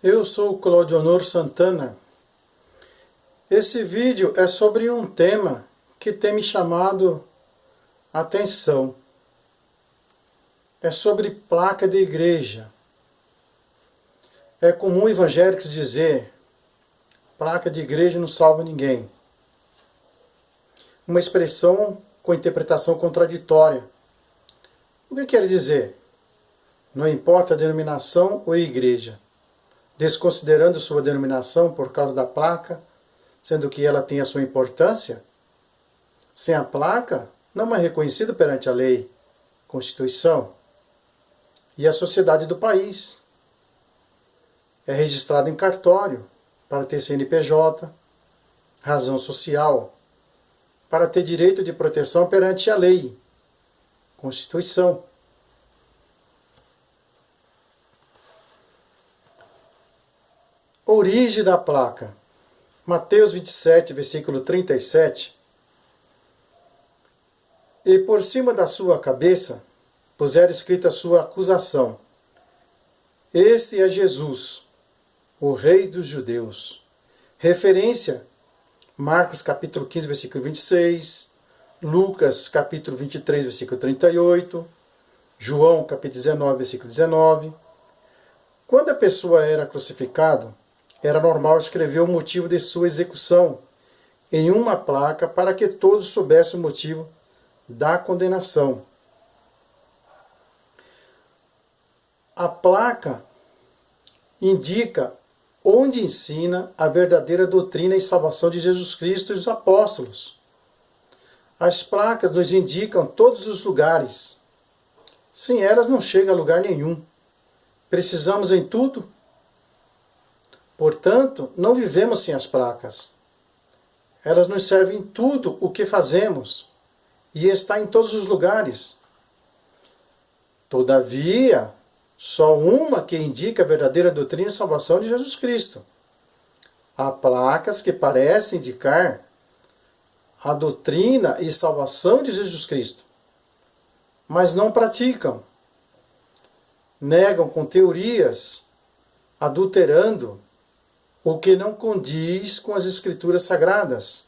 Eu sou o Claudionor Santana. Esse vídeo é sobre um tema que tem me chamado a atenção. É sobre placa de igreja. É comum evangélicos dizer: placa de igreja não salva ninguém. Uma expressão com interpretação contraditória. O que quer dizer? Não importa a denominação ou igreja, desconsiderando sua denominação por causa da placa, sendo que ela tem a sua importância? Sem a placa, não é reconhecido perante a lei, Constituição e a sociedade do país. É registrado em cartório para ter CNPJ, razão social, para ter direito de proteção perante a lei, Constituição. Origem da placa. Mateus 27, versículo 37. E por cima da sua cabeça puseram escrita a sua acusação: Este é Jesus, o Rei dos Judeus. Referência: Marcos capítulo 15, versículo 26, Lucas capítulo 23, versículo 38, João capítulo 19, versículo 19. Quando a pessoa era crucificada, era normal escrever o motivo de sua execução em uma placa para que todos soubessem o motivo da condenação. A placa indica onde ensina a verdadeira doutrina e salvação de Jesus Cristo e os apóstolos. As placas nos indicam todos os lugares. Sem elas não chega a lugar nenhum. Precisamos em tudo. Portanto, não vivemos sem as placas. Elas nos servem em tudo o que fazemos e está em todos os lugares. Todavia, só uma que indica a verdadeira doutrina e salvação de Jesus Cristo. Há placas que parecem indicar a doutrina e salvação de Jesus Cristo, mas não praticam. Negam com teorias, adulterando o que não condiz com as Escrituras Sagradas.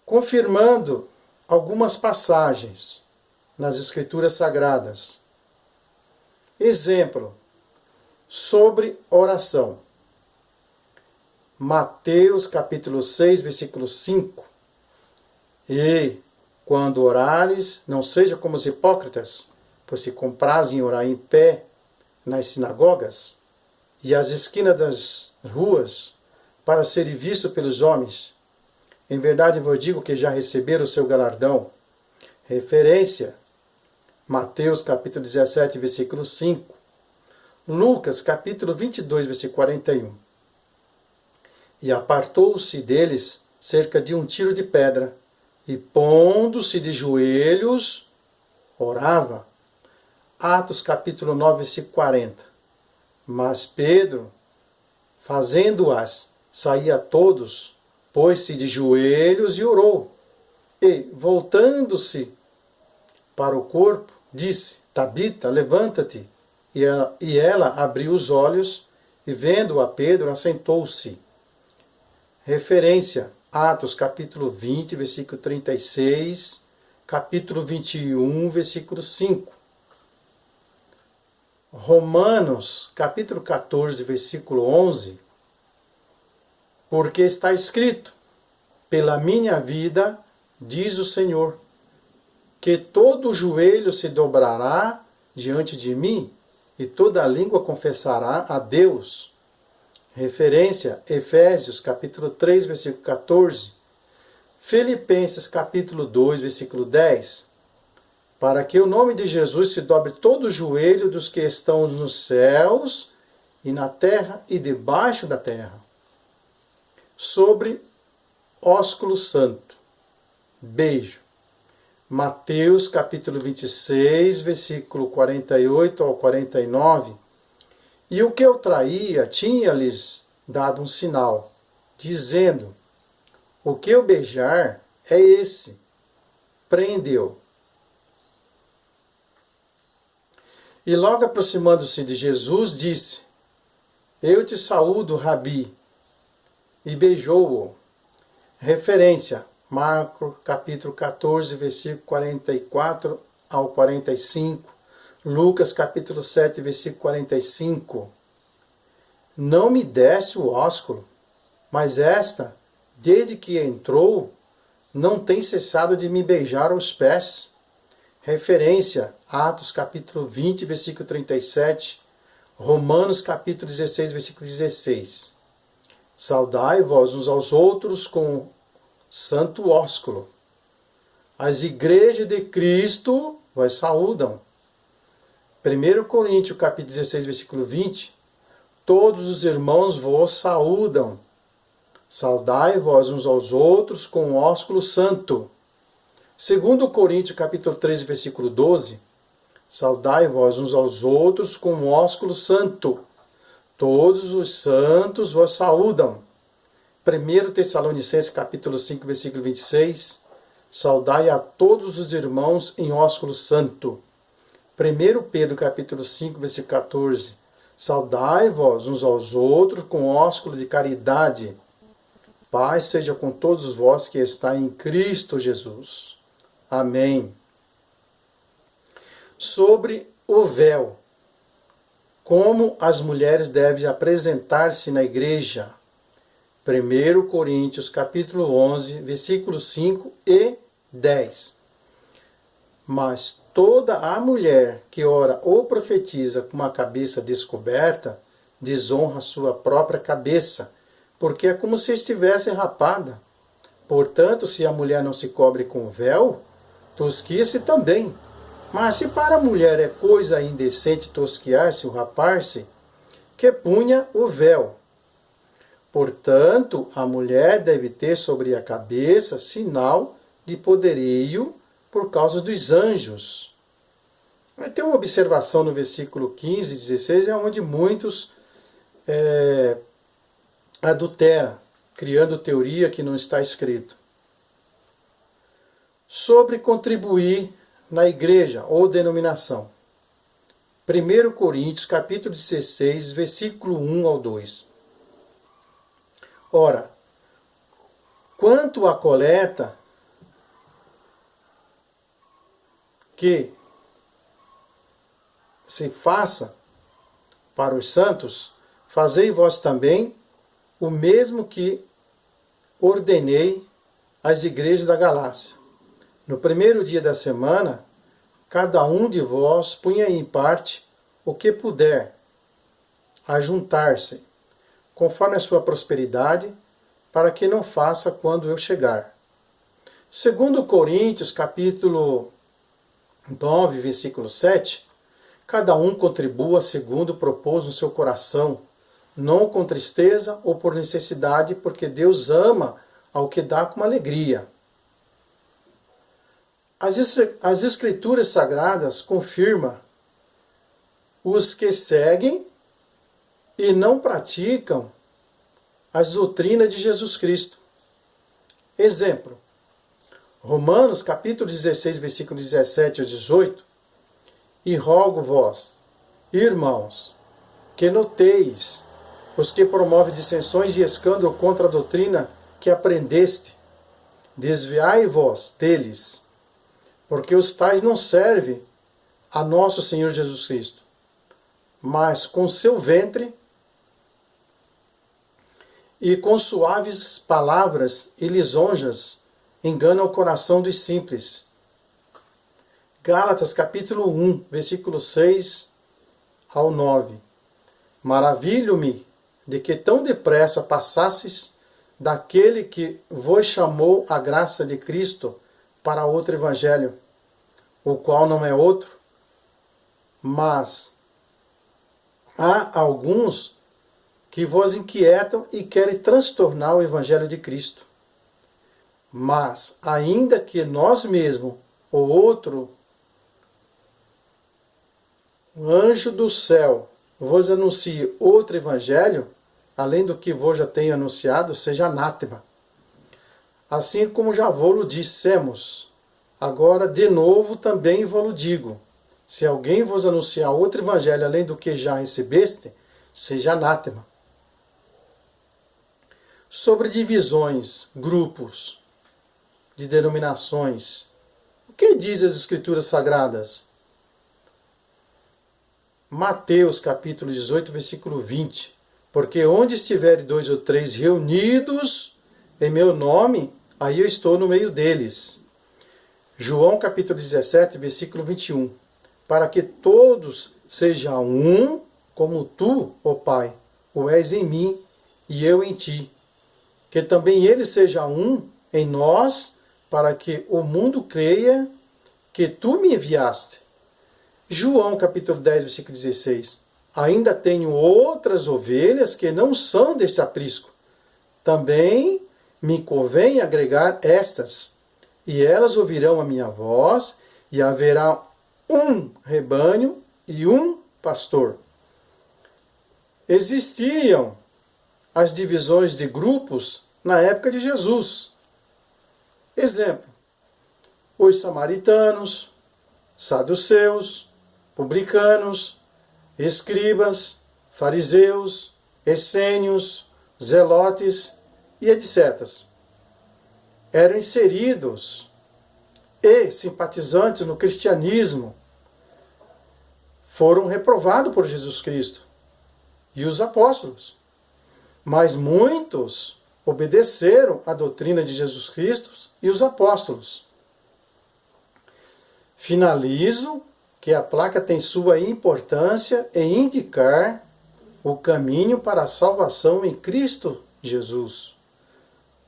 Confirmando algumas passagens nas Escrituras Sagradas. Exemplo, sobre oração. Mateus capítulo 6, versículo 5. E, quando orares, não seja como os hipócritas, pois se comprazem em orar em pé nas sinagogas e às esquinas das ruas, para serem vistos pelos homens. Em verdade vos digo que já receberam o seu galardão. Referência, Mateus capítulo 17, versículo 5. Lucas capítulo 22, versículo 41. E apartou-se deles cerca de um tiro de pedra, e pondo-se de joelhos, orava. Atos capítulo 9, versículo 40. Mas Pedro, fazendo-as sair a todos, pôs-se de joelhos e orou. E, voltando-se para o corpo, disse: Tabita, levanta-te. E ela abriu os olhos, e vendo a Pedro, assentou-se. Referência: Atos capítulo 20, versículo 36, capítulo 21, versículo 5. Romanos, capítulo 14, versículo 11, porque está escrito: pela minha vida, diz o Senhor, que todo joelho se dobrará diante de mim e toda língua confessará a Deus. Referência, Efésios, capítulo 3, versículo 14, Filipenses, capítulo 2, versículo 10, para que o nome de Jesus se dobre todo o joelho dos que estão nos céus e na terra e debaixo da terra. Sobre ósculo santo. Beijo. Mateus capítulo 26, versículo 48 ao 49. E o que eu traía tinha-lhes dado um sinal, dizendo: o que eu beijar é esse. Prende-o. E logo aproximando-se de Jesus, disse: Eu te saúdo, Rabi, e beijou-o. Referência, Marcos capítulo 14, versículo 44 ao 45, Lucas capítulo 7, versículo 45. Não me deste o ósculo, mas esta, desde que entrou, não tem cessado de me beijar os pés. Referência, Atos capítulo 20, versículo 37, Romanos capítulo 16, versículo 16. Saudai-vos uns aos outros com santo ósculo. As igrejas de Cristo vos saúdam. 1 Coríntios capítulo 16, versículo 20. Todos os irmãos vos saúdam. Saudai-vos uns aos outros com ósculo santo. 2 Coríntios capítulo 13, versículo 12. Saudai-vos uns aos outros com ósculo santo. Todos os santos vos saúdam. 1 Tessalonicenses capítulo 5, versículo 26. Saudai a todos os irmãos em ósculo santo. 1 Pedro capítulo 5, versículo 14. Saudai-vos uns aos outros com ósculo de caridade. Paz seja com todos vós que está em Cristo Jesus. Amém. Sobre o véu. Como as mulheres devem apresentar-se na igreja. 1 Coríntios capítulo 11, versículos 5 e 10. Mas toda a mulher que ora ou profetiza com uma cabeça descoberta, desonra sua própria cabeça, porque é como se estivesse rapada. Portanto, se a mulher não se cobre com véu, tosquia-se também. Mas se para a mulher é coisa indecente tosquiar-se ou rapar-se, que punha o véu. Portanto, a mulher deve ter sobre a cabeça sinal de poderio por causa dos anjos. Vai ter uma observação no versículo 15 e 16, é onde muitos adulteram, criando teoria que não está escrito. Sobre contribuir na igreja ou denominação. 1 Coríntios, capítulo 16, versículo 1 ao 2. Ora, quanto à coleta que se faça para os santos, fazei vós também o mesmo que ordenei às igrejas da Galácia. No primeiro dia da semana, cada um de vós punha em parte o que puder, ajuntar-se, conforme a sua prosperidade, para que não faça quando eu chegar. 2 Coríntios, capítulo 9, versículo 7, cada um contribua segundo propôs no seu coração, não com tristeza ou por necessidade, porque Deus ama ao que dá com alegria. As Escrituras Sagradas confirmam os que seguem e não praticam as doutrinas de Jesus Cristo. Exemplo, Romanos capítulo 16, versículo 17 ao 18, e rogo vós, irmãos, que noteis os que promovem dissensões e escândalo contra a doutrina que aprendeste, desviai-vos deles, porque os tais não servem a nosso Senhor Jesus Cristo, mas com seu ventre e com suaves palavras e lisonjas enganam o coração dos simples. Gálatas capítulo 1, versículo 6 ao 9. Maravilho-me de que tão depressa passasses daquele que vos chamou a graça de Cristo para outro evangelho, o qual não é outro, mas há alguns que vos inquietam e querem transtornar o evangelho de Cristo. Mas, ainda que nós mesmos, ou outro anjo do céu, vos anuncie outro evangelho, além do que vos já tenho anunciado, seja anátema. Assim como já vou-lo dissemos, agora de novo também vou-lo digo, se alguém vos anunciar outro evangelho além do que já recebeste, seja anátema. Sobre divisões, grupos de denominações, o que diz as Escrituras Sagradas? Mateus capítulo 18, versículo 20. Porque onde estiverem 2 ou 3 reunidos em meu nome, aí eu estou no meio deles. João capítulo 17, versículo 21. Para que todos sejam um, como tu, ó Pai, o és em mim e eu em ti. Que também ele seja um em nós, para que o mundo creia que tu me enviaste. João capítulo 10, versículo 16. Ainda tenho outras ovelhas que não são deste aprisco. Também me convém agregar estas, e elas ouvirão a minha voz, e haverá um rebanho e um pastor. Existiam as divisões de grupos na época de Jesus. Exemplo, os samaritanos, saduceus, publicanos, escribas, fariseus, essênios, zelotes e etc. Eram inseridos e simpatizantes no cristianismo. Foram reprovados por Jesus Cristo e os apóstolos. Mas muitos obedeceram à doutrina de Jesus Cristo e os apóstolos. Finalizo que a placa tem sua importância em indicar o caminho para a salvação em Cristo Jesus,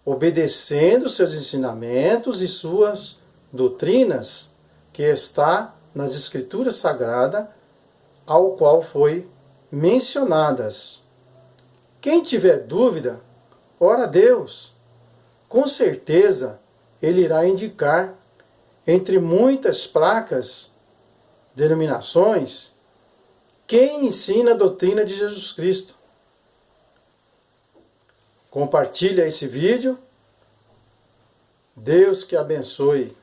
obedecendo seus ensinamentos e suas doutrinas, que está nas Escrituras Sagradas, ao qual foi mencionadas. Quem tiver dúvida, ora a Deus. Com certeza, Ele irá indicar, entre muitas placas, denominações, quem ensina a doutrina de Jesus Cristo. Compartilha esse vídeo. Deus que abençoe.